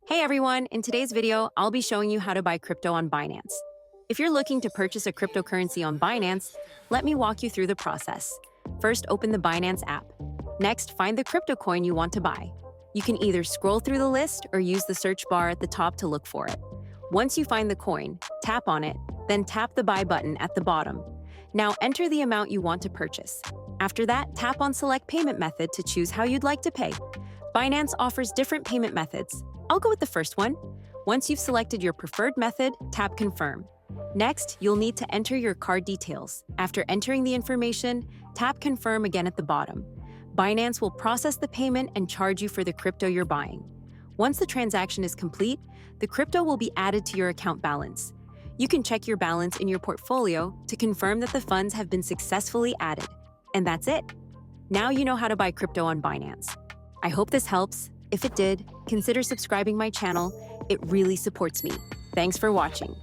Hey everyone, in today's video, I'll be showing you how to buy crypto on Binance. If you're looking to purchase a cryptocurrency on Binance, let me walk you through the process. First, open the Binance app. Next, find the crypto coin you want to buy. You can either scroll through the list or use the search bar at the top to look for it. Once you find the coin, tap on it, then tap the buy button at the bottom. Now enter the amount you want to purchase. After that, tap on select payment method to choose how you'd like to pay. Binance offers different payment methods. I'll go with the first one. Once you've selected your preferred method, tap Confirm. Next, you'll need to enter your card details. After entering the information, tap Confirm again at the bottom. Binance will process the payment and charge you for the crypto you're buying. Once the transaction is complete, the crypto will be added to your account balance. You can check your balance in your portfolio to confirm that the funds have been successfully added. And that's it. Now you know how to buy crypto on Binance. I hope this helps. If it did, consider subscribing my channel. It really supports me. Thanks for watching.